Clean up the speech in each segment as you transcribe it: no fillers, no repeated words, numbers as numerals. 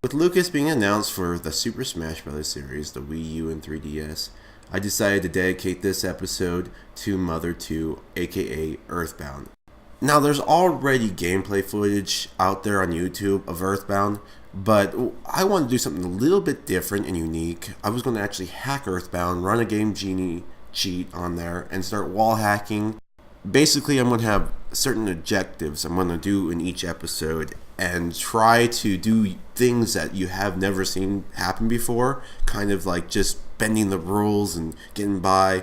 With Lucas being announced for the Super Smash Bros. Series, the Wii U and 3DS, I decided to dedicate this episode to Mother 2, aka EarthBound. Now, there's already gameplay footage out there on YouTube of EarthBound, but I want to do something a little bit different and unique. I was going to actually hack EarthBound, run a Game Genie cheat on there, and start wall hacking. Basically, I'm going to have certain objectives I'm going to do in each episode and try to do things that you have never seen happen before, kind of like just bending the rules and getting by.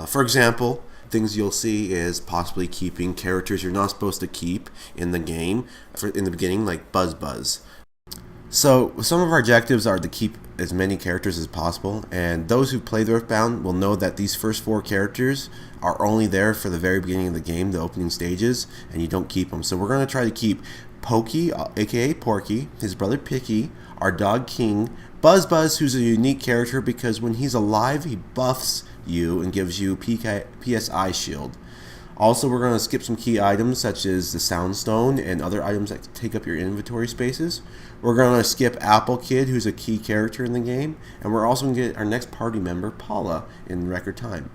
For example, things you'll see is possibly keeping characters you're not supposed to keep in the game in the beginning, like Buzz. So some of our objectives are to keep as many characters as possible, and those who played EarthBound will know that these first 4 characters are only there for the very beginning of the game, the opening stages, and you don't keep them. So we're going to try to keep Pokey, aka Porky, his brother Picky, our dog King, Buzz, who's a unique character because when he's alive he buffs you and gives you PSI shield. Also, we're going to skip some key items such as the Sound Stone and other items that take up your inventory spaces. We're going to skip Apple Kid, who's a key character in the game, and we're also going to get our next party member, Paula, in record time.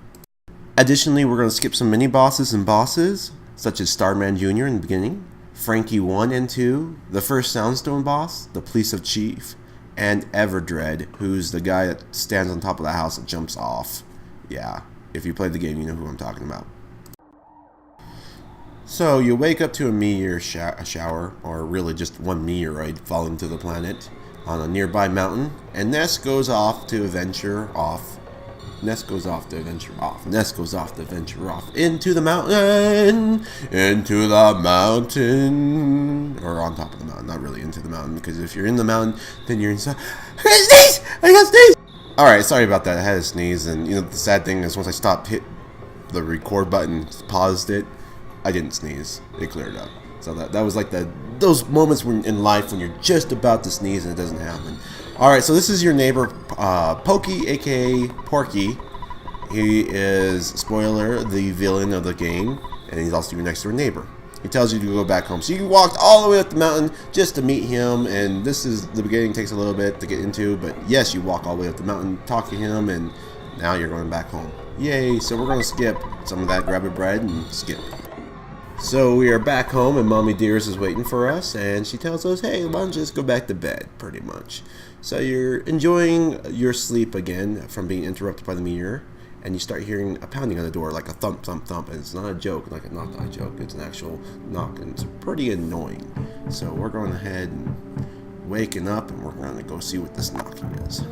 Additionally, we're going to skip some mini bosses and bosses, such as Starman Jr. in the beginning, Frankie 1 and 2, the first Soundstone boss, the Police of Chief, and Everdread, who's the guy that stands on top of the house that jumps off. Yeah, if you played the game, you know who I'm talking about. So you wake up to a meteor shower, or really just one meteorite falling to the planet on a nearby mountain, and Ness goes off to venture off into the mountain, or on top of the mountain, not really into the mountain, because if you're in the mountain, then you're inside. I got sneeze! Alright, sorry about that, I had a sneeze, and you know, the sad thing is once I stopped, hit the record button, paused it, I didn't sneeze. It cleared up. So that was like those moments in life when you're just about to sneeze and it doesn't happen. Alright, so this is your neighbor, Pokey, aka Porky. He is, spoiler, the villain of the game, and he's also your next door neighbor. He tells you to go back home. So you walked all the way up the mountain just to meet him, and this is the beginning, takes a little bit to get into, but yes, you walk all the way up the mountain, talk to him, and now you're going back home. Yay, so we're going to skip some of that, grab a bread, and skip. So we are back home, and Mommy Dearest is waiting for us, and she tells us, hey, why don't you just go back to bed, pretty much. So you're enjoying your sleep again from being interrupted by the meteor, and you start hearing a pounding on the door, like a thump, thump, thump, and it's not a joke, like a knock, knock joke, it's an actual knock, and it's pretty annoying. So we're going ahead and waking up, and we're going to go see what this knocking is.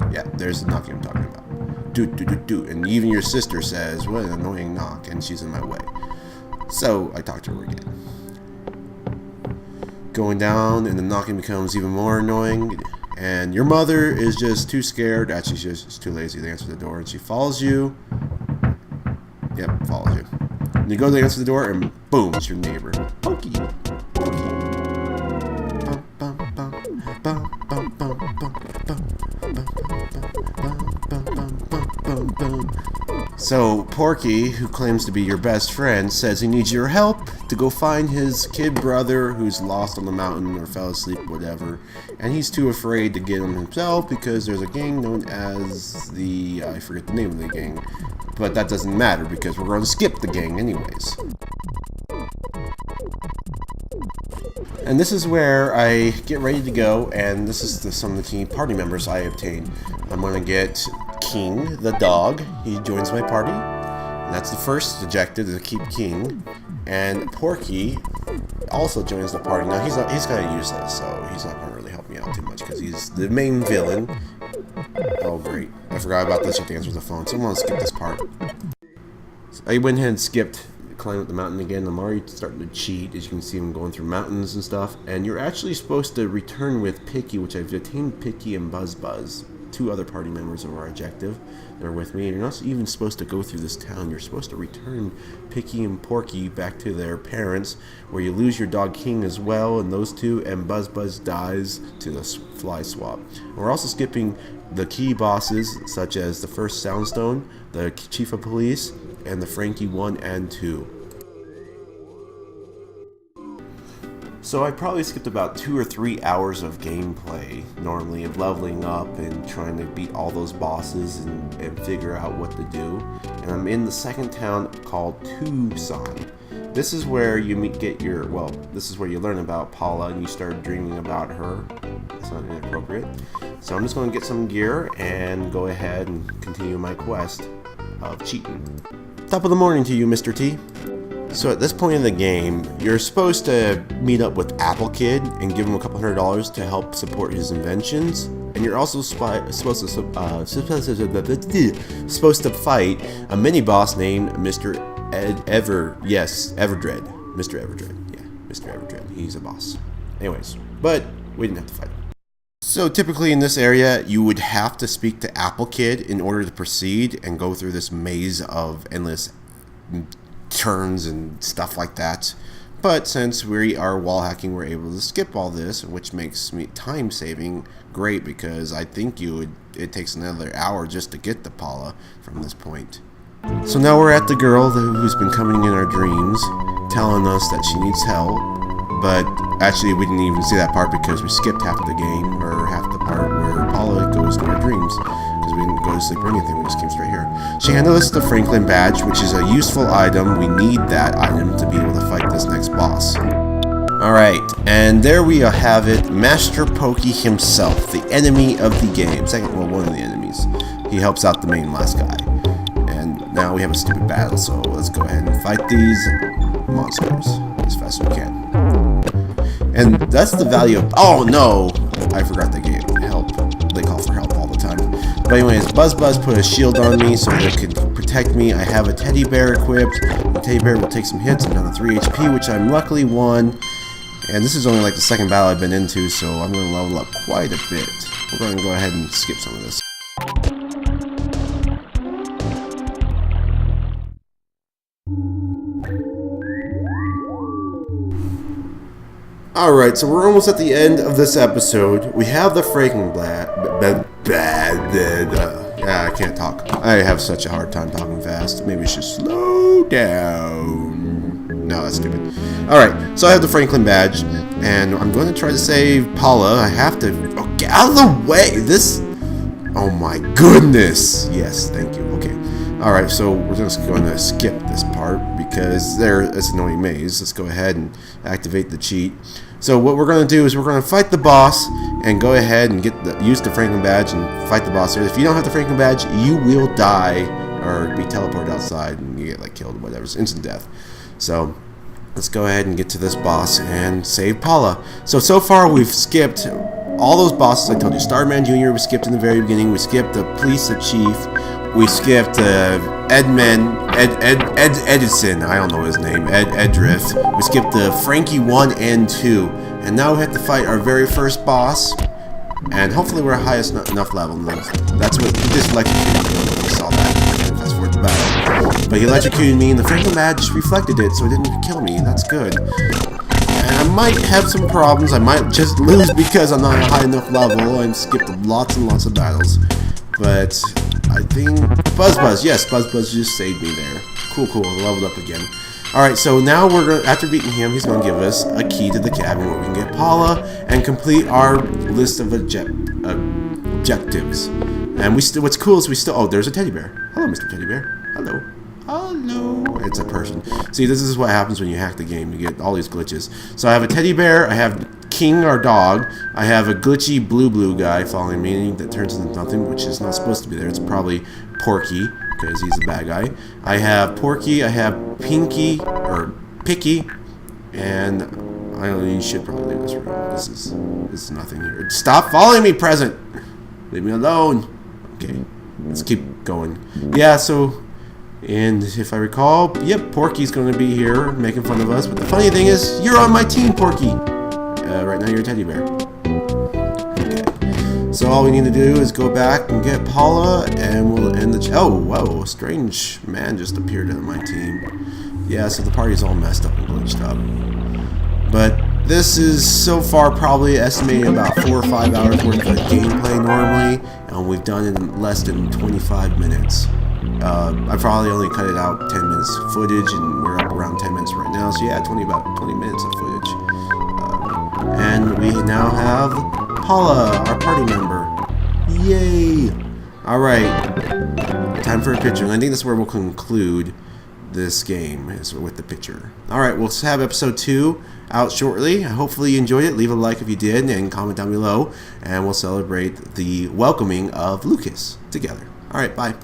Yeah, there's the knocking I'm talking about. Do, and even your sister says, what an annoying knock, and she's in my way. So I talk to her again. Going down, and the knocking becomes even more annoying, and your mother is just too scared. Actually, she's just too lazy to answer the door, and she follows you. Yep, follows you. And you go to answer the door, and boom, it's your neighbor. Pokey. So Porky, who claims to be your best friend, says he needs your help to go find his kid brother who's lost on the mountain or fell asleep, whatever. And he's too afraid to get him himself because there's a gang known as the... I forget the name of the gang. But that doesn't matter because we're going to skip the gang anyways. And this is where I get ready to go, and this is some of the key party members I obtained. I'm going to get King, the dog. He joins my party. And that's the first objective, to keep King. And Porky also joins the party. Now, he's kind of useless, so he's not going to really help me out too much, because he's the main villain. Oh, great. I forgot about this. You have to answer the phone, so I'm going to skip this part. So I went ahead and skipped climb up the mountain again. I'm already starting to cheat, as you can see him going through mountains and stuff. And you're actually supposed to return with Picky, which I've obtained Picky and Buzz, 2 other party members of our objective that are with me. And you're not even supposed to go through this town. You're supposed to return Picky and Porky back to their parents, where you lose your dog King as well, and those 2, and Buzz dies to the fly swap. And we're also skipping the key bosses, such as the first Soundstone, the Chief of Police, and the Frankie 1 and 2. So I probably skipped about 2 or 3 hours of gameplay, normally, of leveling up and trying to beat all those bosses and figure out what to do. And I'm in the second town called Tucson. This is where you this is where you learn about Paula and you start dreaming about her. That's not inappropriate. So I'm just going to get some gear and go ahead and continue my quest of cheating. Top of the morning to you, Mr. T. So at this point in the game, you're supposed to meet up with Apple Kid and give him a couple $100 to help support his inventions. And you're also supposed to fight a mini boss named Mr. Everdread. Mr. Everdread. Yeah, Mr. Everdread. He's a boss. Anyways, but we didn't have to fight him. So typically in this area, you would have to speak to Apple Kid in order to proceed and go through this maze of endless turns and stuff like that. But since we are wall hacking, we're able to skip all this, which makes me time saving great, because I think it takes another hour just to get to Paula from this point. So now we're at the girl who's been coming in our dreams, telling us that she needs help. But actually, we didn't even see that part because we skipped half of the game, or half the part where Paula goes to our dreams. Because we didn't go to sleep or anything, we just came straight here. She handed us the Franklin badge, which is a useful item. We need that item to be able to fight this next boss. Alright, and there we have it, Master Pokey himself, the enemy of the game. One of the enemies. He helps out the main last guy. And now we have a stupid battle, so let's go ahead and fight these monsters as fast as we can. And that's the value of... Oh no! I forgot the game. Help. They call for help all the time. But anyways, Buzz put a shield on me so they could protect me. I have a teddy bear equipped. The teddy bear will take some hits, another 3 HP, which I'm luckily won. And this is only like the second battle I've been into, so I'm going to level up quite a bit. We're going to go ahead and skip some of this. Alright, so we're almost at the end of this episode. We have the Franklin I can't talk. I have such a hard time talking fast. Maybe I should slow down. No, that's stupid. Alright, so I have the Franklin badge, and I'm going to try to save Paula. I have to... Oh, get out of the way! Oh my goodness! Yes, thank you. Okay. Alright, so we're just going to skip this part because it's an annoying maze. Let's go ahead and activate the cheat. So what we're going to do is we're going to fight the boss and go ahead and use the Franklin badge and fight the boss there. If you don't have the Franklin badge, you will die or be teleported outside and you get like killed or whatever. It's instant death. So let's go ahead and get to this boss and save Paula. So far we've skipped all those bosses I told you. Starman Jr. we skipped in the very beginning. We skipped the police chief. We skipped Edison, I don't know his name, Edrift. We skipped the Frankie 1 and 2. And now we have to fight our very first boss. And hopefully we're highest enough level. That's what he just electrocuted me. We saw that. Fast forward the battle. But he electrocuted me and the Franklin badge reflected it, so it didn't kill me. That's good. And I might have some problems. I might just lose because I'm not at a high enough level and skipped lots and lots of battles. But I think Buzz, yes, Buzz just saved me there. Cool, leveled up again. Alright, so now we're gonna, after beating him, he's gonna give us a key to the cabin where we can get Paula and complete our list of objectives. And what's cool is oh, there's a teddy bear. Hello, Mr. Teddy Bear. Hello. It's a person. See, this is what happens when you hack the game. You get all these glitches. So I have a teddy bear, I have King, our dog, I have a glitchy blue guy following me that turns into nothing, which is not supposed to be there. It's probably Porky, because he's a bad guy. I have Porky, I have Picky, and I don't know, you should probably leave this room. This is nothing here. Stop following me, present! Leave me alone. Okay, let's keep going. Yeah, so... And if I recall, yep, Porky's going to be here making fun of us. But the funny thing is, you're on my team, Porky. Right now you're a teddy bear. Okay. So all we need to do is go back and get Paula, and we'll end the... Oh, whoa, a strange man just appeared on my team. Yeah, so the party's all messed up and glitched up. But this is so far probably estimated about 4 or 5 hours worth of gameplay normally, and we've done it in less than 25 minutes. I probably only cut it out 10 minutes of footage, and we're up around 10 minutes right now. So yeah, about 20 minutes of footage. And we now have Paula, our party member. Yay! Alright, time for a picture. And I think that's where we'll conclude this game, is with the picture. Alright, we'll have episode 2 out shortly. Hopefully you enjoyed it. Leave a like if you did, and comment down below. And we'll celebrate the welcoming of Lucas together. Alright, bye.